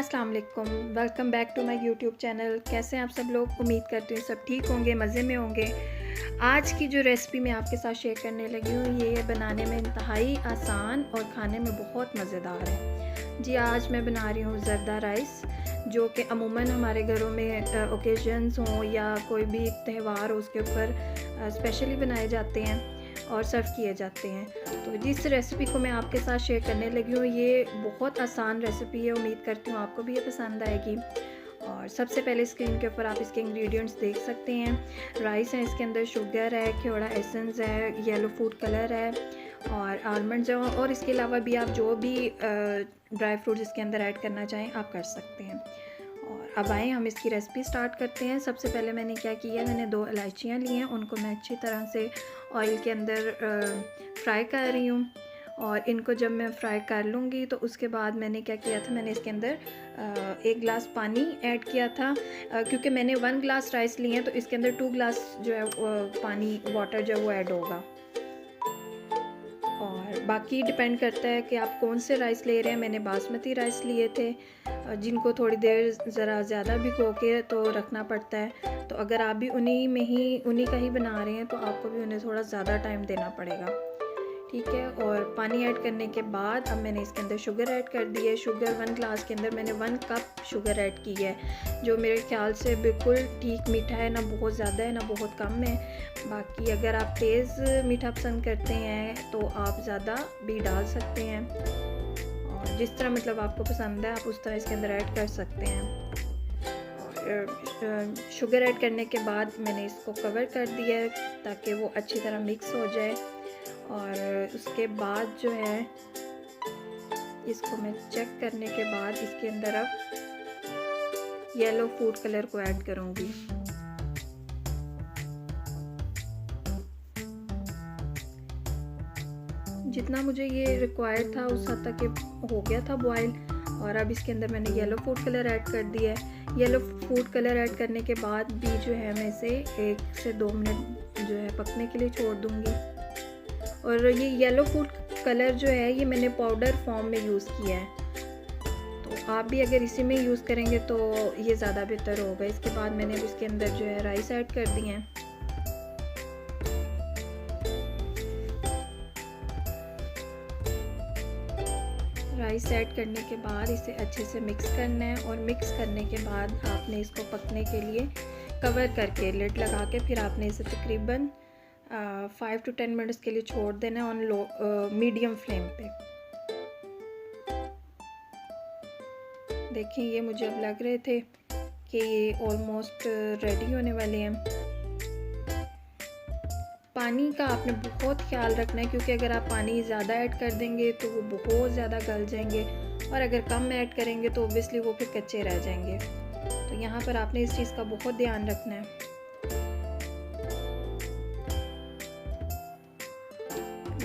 अस्सलाम वालेकुम, welcome back to my YouTube channel. कैसे हैं आप सब लोग? उम्मीद करती हूँ सब ठीक होंगे, मज़े में होंगे। आज की जो रेसिपी मैं आपके साथ शेयर करने लगी हूँ ये बनाने में इंतहाई आसान और खाने में बहुत मज़ेदार है। जी, आज मैं बना रही हूँ ज़रदा राइस, जो कि अमूमन हमारे घरों में ओकेजन्स हों या कोई भी त्यौहार हो उसके ऊपर स्पेशली बनाए जाते हैं और सर्व किए जाते हैं। तो जिस रेसिपी को मैं आपके साथ शेयर करने लगी हूँ ये बहुत आसान रेसिपी है। उम्मीद करती हूँ आपको भी ये पसंद आएगी। और सबसे पहले स्क्रीन के ऊपर आप इसके इंग्रेडिएंट्स देख सकते हैं। राइस है, इसके अंदर शुगर है, केवड़ा एसेंस है, येलो फूड कलर है और आलमंड्स हैं। और इसके अलावा भी आप जो भी ड्राई फ्रूट्स इसके अंदर ऐड करना चाहें आप कर सकते हैं। और अब आए हम इसकी रेसिपी स्टार्ट करते हैं। सबसे पहले मैंने क्या किया, मैंने 2 इलायचियाँ ली हैं, उनको मैं अच्छी तरह से ऑयल के अंदर फ्राई कर रही हूँ। और इनको जब मैं फ्राई कर लूँगी तो उसके बाद मैंने क्या किया था, मैंने इसके अंदर 1 गिलास पानी ऐड किया था। क्योंकि मैंने 1 गिलास राइस लिए हैं तो इसके अंदर 2 गिलास जो है पानी वाटर जो है वो ऐड होगा। और बाकी डिपेंड करता है कि आप कौन से राइस ले रहे हैं। मैंने बासमती राइस लिए थे जिनको थोड़ी देर ज़रा ज़्यादा भिगो के तो रखना पड़ता है। तो अगर आप भी उन्हीं का ही बना रहे हैं तो आपको भी उन्हें थोड़ा ज़्यादा टाइम देना पड़ेगा, ठीक है। और पानी ऐड करने के बाद अब मैंने इसके अंदर शुगर ऐड कर दी है। शुगर 1 गिलास के अंदर मैंने 1 कप शुगर ऐड की है, जो मेरे ख्याल से बिल्कुल ठीक मीठा है, ना बहुत ज़्यादा है ना बहुत कम है। बाकी अगर आप तेज़ मीठा पसंद करते हैं तो आप ज़्यादा भी डाल सकते हैं, और जिस तरह मतलब आपको पसंद है आप उस तरह इसके अंदर ऐड कर सकते हैं। और शुगर ऐड करने के बाद मैंने इसको कवर कर दिया है ताकि वो अच्छी तरह मिक्स हो जाए। और उसके बाद जो है इसको मैं चेक करने के बाद इसके अंदर अब येलो फूड कलर को ऐड करूँगी। जितना मुझे ये रिक्वायर्ड था उस हद तक ये हो गया था बॉयल। और अब इसके अंदर मैंने येलो फूड कलर ऐड कर दिया है। येलो फूड कलर ऐड करने के बाद भी जो है मैं इसे 1 से 2 मिनट जो है पकने के लिए छोड़ दूँगी। और ये येलो फूड कलर जो है ये मैंने पाउडर फॉर्म में यूज़ किया है, तो आप भी अगर इसी में यूज़ करेंगे तो ये ज़्यादा बेहतर होगा। इसके बाद मैंने इसके अंदर जो है राइस ऐड कर दिए हैं। राइस ऐड करने के बाद इसे अच्छे से मिक्स करना है। और मिक्स करने के बाद आपने इसको पकने के लिए कवर करके लिड लगा के फिर आपने इसे तकरीबन 5 to 10 मिनट्स के लिए छोड़ देना है ऑन लो मीडियम फ्लेम पे। देखें, ये मुझे अब लग रहे थे कि ये ऑलमोस्ट रेडी होने वाले हैं। पानी का आपने बहुत ख्याल रखना है, क्योंकि अगर आप पानी ज़्यादा ऐड कर देंगे तो वो बहुत ज़्यादा गल जाएंगे, और अगर कम ऐड करेंगे तो ओब्वियसली वो फिर कच्चे रह जाएंगे। तो यहाँ पर आपने इस चीज़ का बहुत ध्यान रखना है।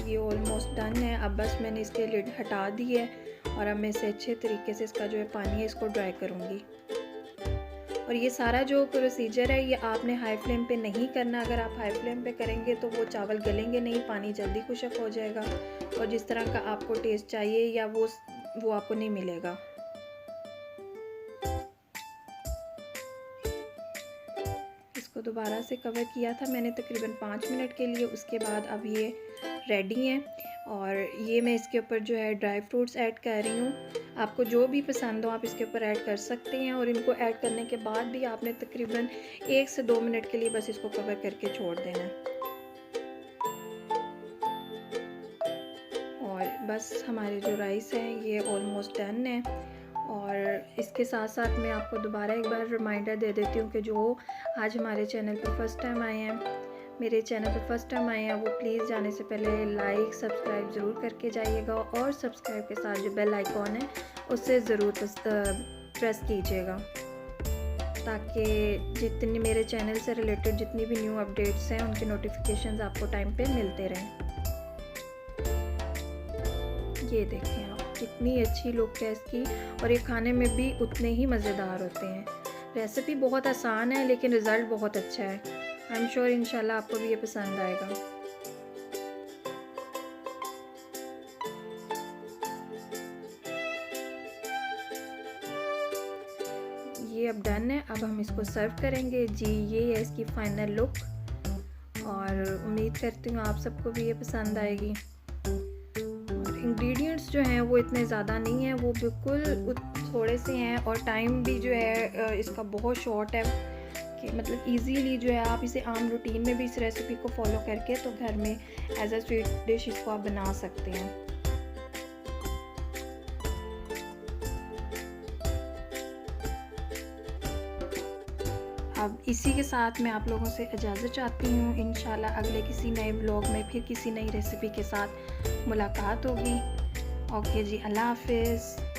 ये ऑलमोस्ट डन है। अब बस मैंने इसके लिड हटा दी है और अब मैं इसे अच्छे तरीके से इसका जो है पानी है इसको ड्राई करूँगी। और ये सारा जो प्रोसीजर है ये आपने हाई फ्लेम पे नहीं करना। अगर आप हाई फ्लेम पे करेंगे तो वो चावल गलेंगे नहीं, पानी जल्दी खुश्क हो जाएगा और जिस तरह का आपको टेस्ट चाहिए या वो आपको नहीं मिलेगा। इसको दोबारा से कवर किया था मैंने तकरीबन 5 मिनट के लिए। उसके बाद अब ये रेडी हैं और ये मैं इसके ऊपर जो है ड्राई फ्रूट्स ऐड कर रही हूँ। आपको जो भी पसंद हो आप इसके ऊपर ऐड कर सकते हैं। और इनको ऐड करने के बाद भी आपने तकरीबन 1 से 2 मिनट के लिए बस इसको कवर करके छोड़ देना है। और बस हमारे जो राइस हैं ये ऑलमोस्ट डन है। और इसके साथ साथ मैं आपको दोबारा एक बार रिमाइंडर दे देती हूँ कि जो आज हमारे चैनल पर फर्स्ट टाइम आए हैं, मेरे चैनल पर फर्स्ट टाइम आए हैं, वो प्लीज़ जाने से पहले लाइक सब्सक्राइब ज़रूर करके जाइएगा। और सब्सक्राइब के साथ जो बेल आइकॉन है उससे ज़रूर प्रेस कीजिएगा, ताकि जितनी मेरे चैनल से रिलेटेड जितनी भी न्यू अपडेट्स हैं उनकी नोटिफिकेशंस आपको टाइम पे मिलते रहें। ये देखें आप, कितनी अच्छी लुक है इसकी और ये खाने में भी उतने ही मज़ेदार होते हैं। रेसिपी बहुत आसान है लेकिन रिज़ल्ट बहुत अच्छा है। आई एम श्योर इंशाल्लाह आपको भी ये पसंद आएगा। अब डन है। अब हम इसको सर्व करेंगे जी। ये है इसकी फाइनल लुक और उम्मीद करती हूँ आप सबको भी ये पसंद आएगी। और इंग्रेडिएंट्स जो हैं वो इतने ज़्यादा नहीं हैं, वो बिल्कुल थोड़े से हैं और टाइम भी जो है इसका बहुत शॉर्ट है कि मतलब इजीली जो है आप इसे आम रूटीन में भी इस रेसिपी को फॉलो करके तो घर में एज अ स्वीट डिश इसको आप बना सकते हैं। अब इसी के साथ मैं आप लोगों से इजाज़त चाहती हूँ। इंशाल्लाह अगले किसी नए व्लॉग में फिर किसी नई रेसिपी के साथ मुलाकात होगी। ओके जी, अल्लाह हाफिज़।